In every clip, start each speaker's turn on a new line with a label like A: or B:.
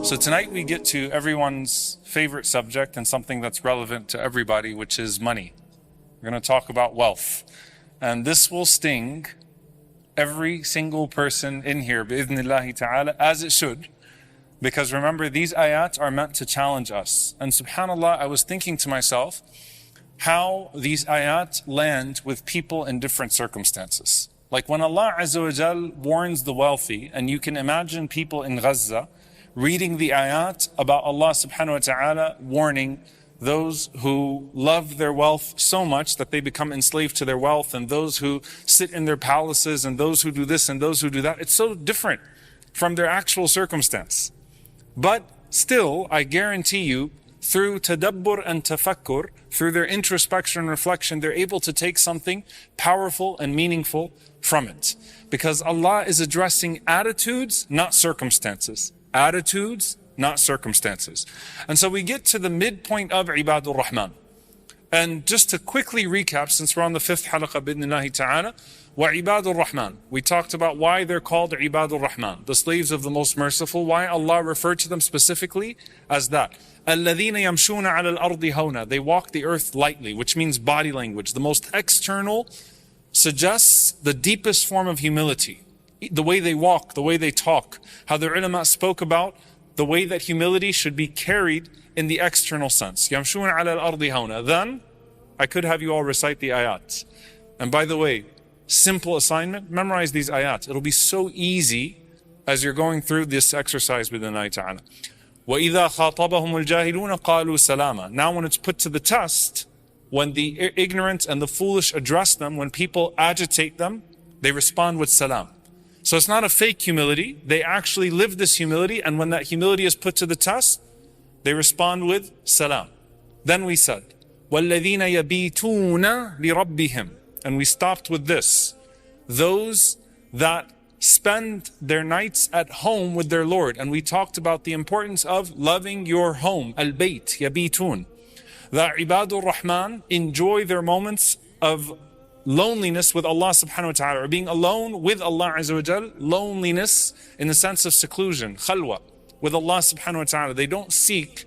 A: So tonight we get to everyone's favorite subject and something that's relevant to everybody, which is money. We're going to talk about wealth. And this will sting every single person in here, bi'idhnillahi ta'ala, as it should. Because remember, these ayat are meant to challenge us. And subhanAllah, I was thinking to myself, how these ayat land with people in different circumstances. Like when Allah Azza wa Jal warns the wealthy, and you can imagine people in Gaza reading the ayat about Allah subhanahu wa ta'ala warning those who love their wealth so much that they become enslaved to their wealth, and those who sit in their palaces, and those who do this and those who do that. It's so different from their actual circumstance. But still, I guarantee you, through tadabbur and tafakkur, through their introspection and reflection, they're able to take something powerful and meaningful from it. Because Allah is addressing attitudes, not circumstances. Attitudes, not circumstances. And so we get to the midpoint of Ibadur Rahman. And just to quickly recap, since we're on the fifth halaqah bidnillahi ta'ala, wa Ibadur Rahman. We talked about why they're called Ibadur Rahman, the slaves of the most merciful, why Allah referred to them specifically as that. الَّذِينَ يَمْشُونَ عَلَى الْأَرْضِ هَوْنًا. They walk the earth lightly, which means body language. The most external suggests the deepest form of humility. The way they walk, the way they talk, how the ulama spoke about the way that humility should be carried in the external sense. يَمْشُونَ عَلَى الْأَرْضِ هَوْنًا. Then, I could have you all recite the ayat. And by the way, simple assignment, memorize these ayat. It'll be so easy as you're going through this exercise with Allah Ta'ala. وَإِذَا خَاطَبَهُمُ الْجَاهِلُونَ قَالُوا سَلَامًا. Now when it's put to the test, when the ignorant and the foolish address them, when people agitate them, they respond with salam. So it's not a fake humility. They actually live this humility, and when that humility is put to the test, they respond with salam. Then we said, وَالَّذِينَ يَبِيتُونَ لِرَبِّهِمْ. And we stopped with this. Those that spend their nights at home with their Lord. And we talked about the importance of loving your home. Al-Bayt, yabitun. That Ibadur Rahman enjoy their moments of loneliness with Allah subhanahu wa ta'ala, or being alone with Allah Azza wa Jal. Loneliness in the sense of seclusion, khalwa, with Allah subhanahu wa ta'ala. They don't seek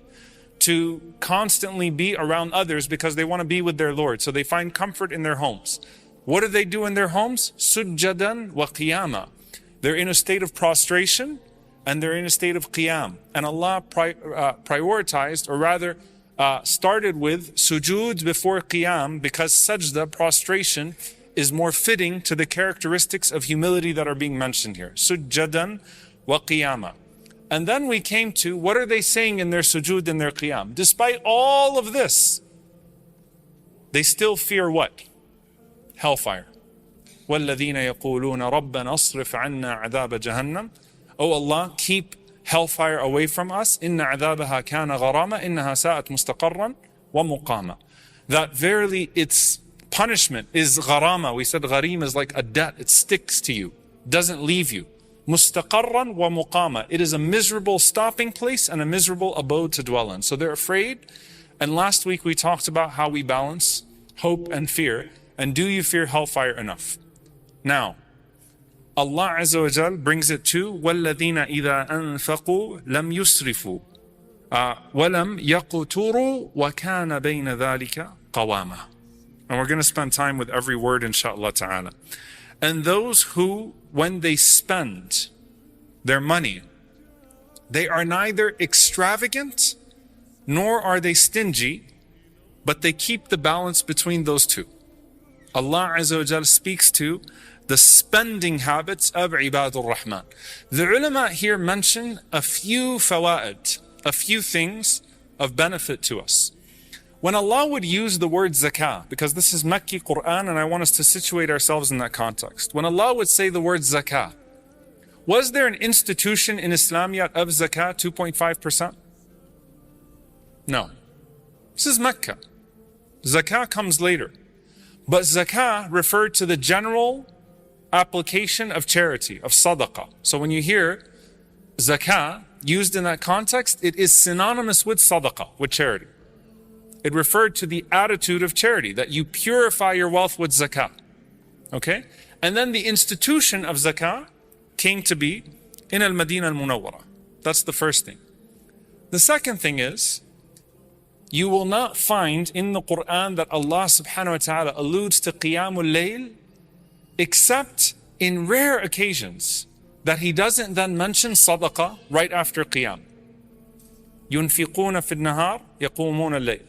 A: to constantly be around others because they want to be with their Lord. So they find comfort in their homes. What do they do in their homes? Sujjadan wa qiyama. They're in a state of prostration and they're in a state of qiyam. And Allah prioritized, or rather started with sujood before qiyam, because sajda, prostration, is more fitting to the characteristics of humility that are being mentioned here. Sujjadan wa qiyama. And then we came to, what are they saying in their sujood and their qiyam? Despite all of this, they still fear what? Hellfire. وَالَّذِينَ يَقُولُونَ رَبَّنَا اصْرِفْ عَنَّا عَذَابَ جَهَنَّمَ. Oh Allah, keep hellfire away from us. إِنَّ عَذَابَهَا كَانَ غَرَامًا إِنَّهَا سَاءَتْ مُسْتَقَرًّا وَمُقَامًا. That verily its punishment is gharama. We said gharim is like a debt. It sticks to you, doesn't leave you. Mustaqarran wa muqama. It is a miserable stopping place and a miserable abode to dwell in. So they're afraid. And last week we talked about how we balance hope and fear. And do you fear hellfire enough? Now, Allah Azza wa Jal brings it to وَالَّذِينَ إِذَا أَنفَقُوا لَمْ يُسْرِفُوا وَلَمْ يَقْتُرُوا وَكَانَ بَيْنَ ذَلِكَ قَوَامًا. And we're going to spend time with every word, inshaAllah ta'ala. And those who, when they spend their money, they are neither extravagant nor are they stingy, but they keep the balance between those two. Allah Azza wa Jal speaks to the spending habits of Ibadur Rahman. The ulama here mention a few fawaid, a few things of benefit to us. When Allah would use the word zakah, because this is Makki Qur'an and I want us to situate ourselves in that context. When Allah would say the word zakah, was there an institution in Islam yet of zakah, 2.5%? No. This is Mecca. Zakah comes later. But zakah referred to the general application of charity, of sadaqah. So when you hear zakah used in that context, it is synonymous with sadaqah, with charity. It referred to the attitude of charity, that you purify your wealth with zakah. Okay? And then the institution of zakah came to be in al-Madinah al-Munawwara. That's the first thing. The second thing is, you will not find in the Qur'an that Allah subhanahu wa ta'ala alludes to Qiyamul Layl except in rare occasions that He doesn't then mention sadaqah right after Qiyam. يُنْفِقُونَ فِي النَّهَارِ يَقُومُونَ اللَّيْلِ.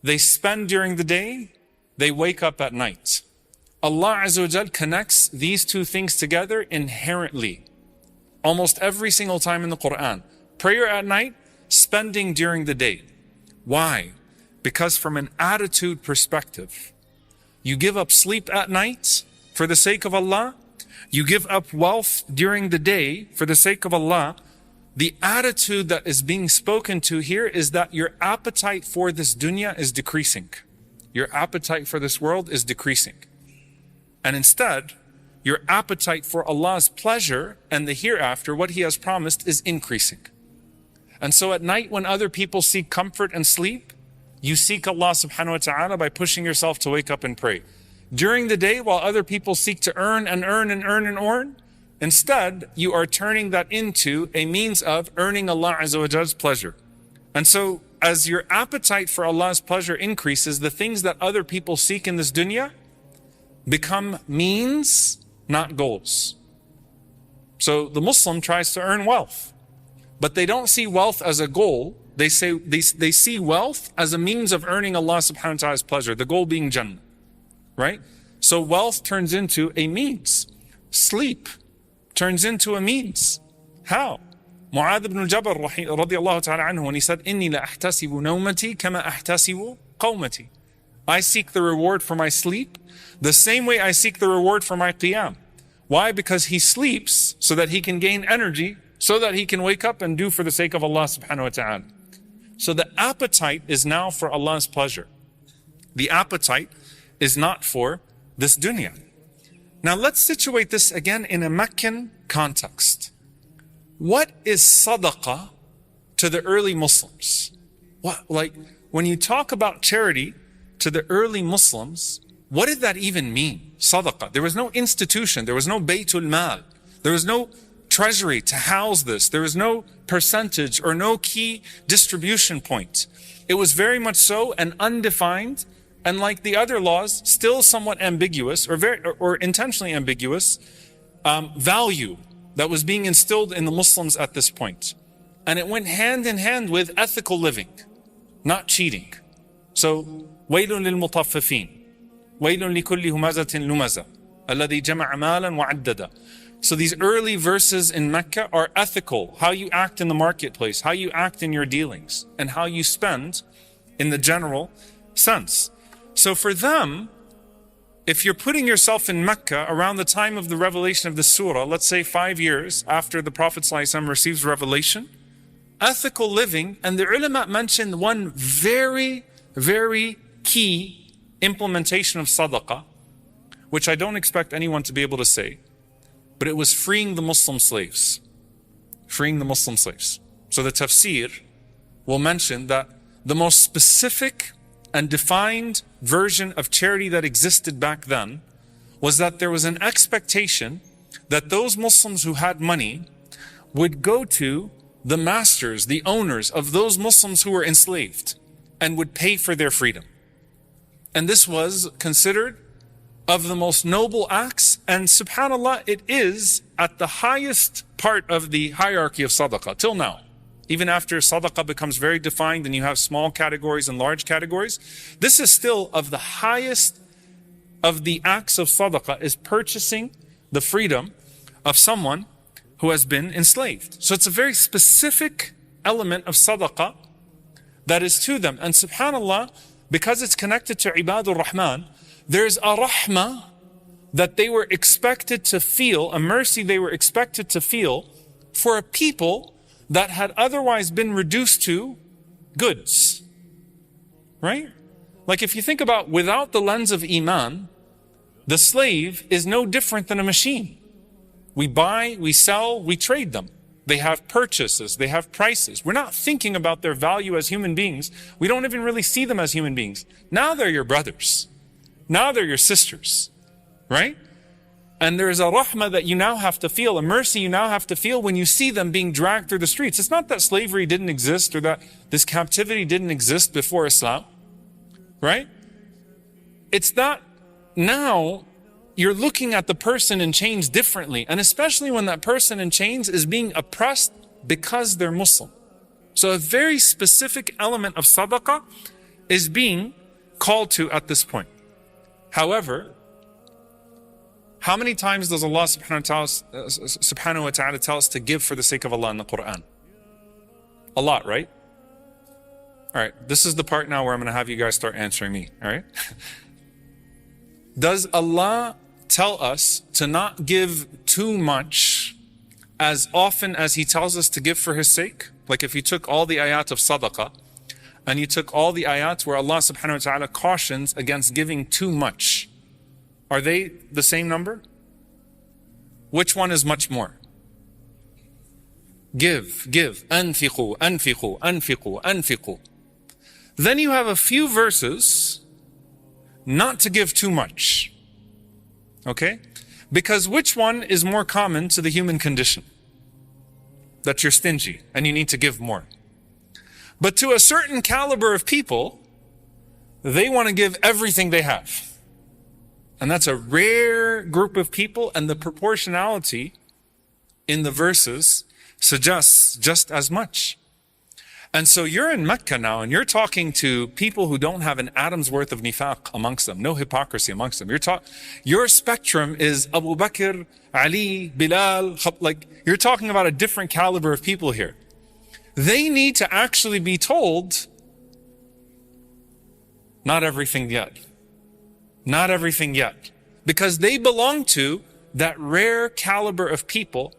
A: They spend during the day, they wake up at night. Allah Azza wa Jal connects these two things together inherently. Almost every single time in the Qur'an. Prayer at night, spending during the day. Why? Because from an attitude perspective, you give up sleep at night for the sake of Allah, you give up wealth during the day for the sake of Allah. The attitude that is being spoken to here is that your appetite for this dunya is decreasing. Your appetite for this world is decreasing. And instead, your appetite for Allah's pleasure and the hereafter, what He has promised, is increasing. And so at night when other people seek comfort and sleep, you seek Allah subhanahu wa ta'ala by pushing yourself to wake up and pray. During the day, while other people seek to earn and earn and earn and earn, instead, you are turning that into a means of earning Allah Azza wa Jall's pleasure. And so, as your appetite for Allah's pleasure increases, the things that other people seek in this dunya become means, not goals. So the Muslim tries to earn wealth, but they don't see wealth as a goal. They see wealth as a means of earning Allah subhanahu wa ta'ala's pleasure, the goal being Jannah, right? So wealth turns into a means. Sleep turns into a means. How? Mu'adh ibn al-Jabal radiyallahu ta'ala anhu, when he said, إِنِّي لَأَحْتَسِبُ نَوْمَتِي كَمَا أَحْتَسِبُ قَوْمَتِي. I seek the reward for my sleep the same way I seek the reward for my qiyam. Why? Because he sleeps so that he can gain energy, so that he can wake up and do for the sake of Allah subhanahu wa ta'ala. So the appetite is now for Allah's pleasure. The appetite is not for this dunya. Now let's situate this again in a Meccan context. What is sadaqah to the early Muslims? When you talk about charity to the early Muslims, what did that even mean? Sadaqah. There was no institution. There was no Baytul Mal. There was no treasury to house this. There was no percentage or no key distribution point. It was very much so an undefined, and like the other laws, still somewhat ambiguous or intentionally ambiguous value that was being instilled in the Muslims at this point. And it went hand in hand with ethical living, not cheating. So, وَيْلٌ لِلْمُطَفِّفِينَ وَيْلٌ لِكُلِّ هُمَزَةٍ لُمَزَةٍ الَّذِي جَمَعَ مَالًا وَعَدَّدَ. So these early verses in Mecca are ethical, how you act in the marketplace, how you act in your dealings, and how you spend in the general sense. So for them, if you're putting yourself in Mecca around the time of the revelation of the surah, let's say 5 years after the Prophet ﷺ receives revelation, ethical living, and the ulama mentioned one very, very key implementation of sadaqah, which I don't expect anyone to be able to say, but it was freeing the Muslim slaves. Freeing the Muslim slaves. So the tafsir will mention that the most specific and defined version of charity that existed back then was that there was an expectation that those Muslims who had money would go to the masters, the owners of those Muslims who were enslaved, and would pay for their freedom. And this was considered of the most noble acts, and subhanAllah, it is at the highest part of the hierarchy of sadaqah till now. Even after sadaqah becomes very defined and you have small categories and large categories, this is still of the highest of the acts of sadaqah, is purchasing the freedom of someone who has been enslaved. So it's a very specific element of sadaqah that is to them. And subhanAllah, because it's connected to Ibadur Rahman, there's a rahmah that they were expected to feel, a mercy they were expected to feel for a people that had otherwise been reduced to goods. Right? Like if you think about, without the lens of Iman, the slave is no different than a machine. We buy, we sell, we trade them. They have purchases, they have prices. We're not thinking about their value as human beings. We don't even really see them as human beings. Now they're your brothers. Now they're your sisters, right? And there's a rahmah that you now have to feel, a mercy you now have to feel when you see them being dragged through the streets. It's not that slavery didn't exist or that this captivity didn't exist before Islam, right? It's that now you're looking at the person in chains differently, and especially when that person in chains is being oppressed because they're Muslim. So a very specific element of sadaqah is being called to at this point. However, how many times does Allah subhanahu wa ta'ala tell us to give for the sake of Allah in the Qur'an? A lot, right? All right, this is the part now where I'm going to have you guys start answering me, all right? Does Allah tell us to not give too much as often as He tells us to give for His sake? Like if you took all the ayat of sadaqah and you took all the ayat where Allah subhanahu wa ta'ala cautions against giving too much, are they the same number? Which one is much more? Give. Anfiqu, anfiqu, anfiqu, anfiqu. Then you have a few verses not to give too much. Okay? Because which one is more common to the human condition? That you're stingy and you need to give more. But to a certain caliber of people, they want to give everything they have. And that's a rare group of people, and the proportionality in the verses suggests just as much. And so you're in Mecca now, and you're talking to people who don't have an atom's worth of nifaq amongst them, no hypocrisy amongst them. Your spectrum is Abu Bakr, Ali, Bilal, like you're talking about a different caliber of people here. They need to actually be told, not everything yet. Not everything yet. Because they belong to that rare caliber of people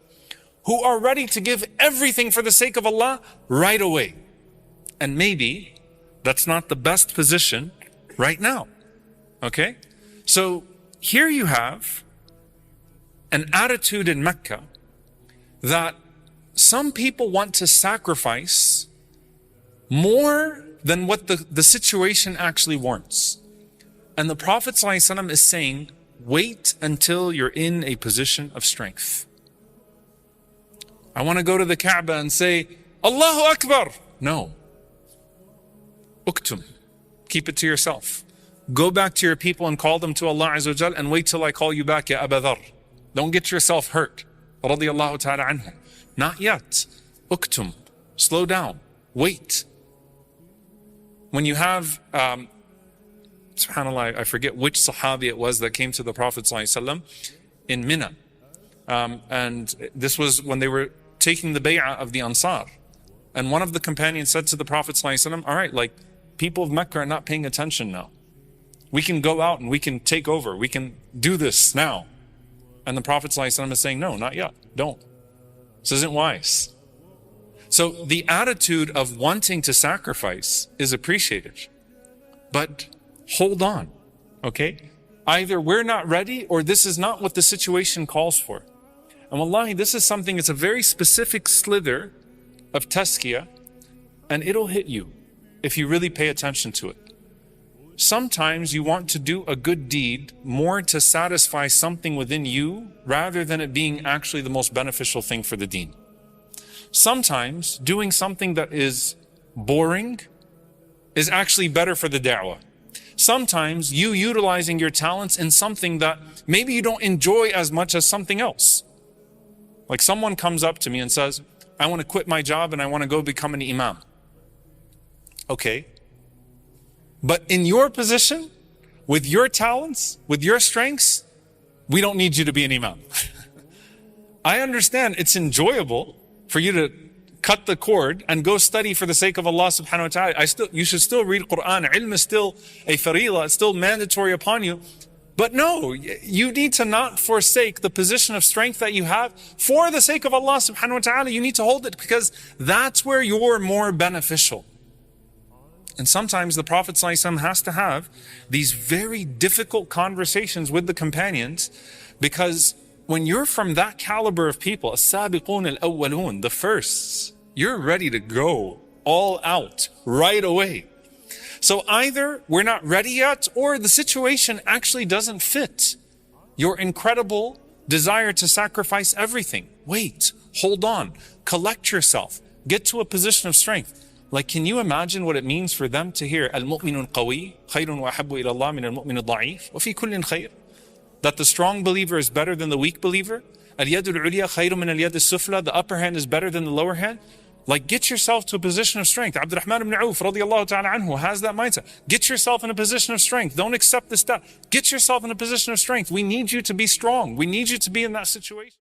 A: who are ready to give everything for the sake of Allah right away. And maybe that's not the best position right now. Okay? So here you have an attitude in Mecca that some people want to sacrifice more than what the situation actually warrants. And the Prophet ﷺ is saying, wait until you're in a position of strength. I want to go to the Kaaba and say, Allahu Akbar. No. Uktum. Keep it to yourself. Go back to your people and call them to Allah Azza wa Jal and wait till I call you back, Ya Abu Dharr. Don't get yourself hurt. Radiyallahu ta'ala anhu. Not yet. Uktum. Slow down. Wait. When you have, subhanAllah, I forget which Sahabi it was that came to the Prophet ﷺ in Mina. And this was when they were taking the bay'ah of the Ansar. And one of the companions said to the Prophet ﷺ, all right, like people of Mecca are not paying attention now. We can go out and we can take over. We can do this now. And the Prophet ﷺ is saying, no, not yet. Don't. This isn't wise. So the attitude of wanting to sacrifice is appreciated. But hold on, okay? Either we're not ready or this is not what the situation calls for. And wallahi, this is something, it's a very specific slither of tazkiyah, and it'll hit you if you really pay attention to it. Sometimes you want to do a good deed more to satisfy something within you rather than it being actually the most beneficial thing for the deen. Sometimes doing something that is boring is actually better for the da'wah. Sometimes you utilizing your talents in something that maybe you don't enjoy as much as something else. Like someone comes up to me and says, I want to quit my job and I want to go become an imam. Okay. But in your position, with your talents, with your strengths, we don't need you to be an imam. I understand it's enjoyable for you to cut the cord and go study for the sake of Allah subhanahu wa ta'ala. You should still read Qur'an. Ilm is still a farila, it's still mandatory upon you. But no, you need to not forsake the position of strength that you have for the sake of Allah subhanahu wa ta'ala. You need to hold it because that's where you're more beneficial. And sometimes the Prophet ﷺ has to have these very difficult conversations with the companions, because when you're from that caliber of people, as-sabiqun al-awwalun, the firsts, you're ready to go all out right away. So either we're not ready yet, or the situation actually doesn't fit your incredible desire to sacrifice everything. Wait, hold on, collect yourself, get to a position of strength. Like, can you imagine what it means for them to hear al-mu'minu al-qawi khayrun wa ahabbu ila Allah min al-mu'min al-da'if wa fi kullin khayr? That the strong believer is better than the weak believer. Al-yad al-ulya khayrun min al-yad al-sufla. The upper hand is better than the lower hand. Like, get yourself to a position of strength. Abdurrahman ibn Auf radiyallahu ta'ala anhu has that mindset. Get yourself in a position of strength. Don't accept this stuff. Get yourself in a position of strength. We need you to be strong. We need you to be in that situation.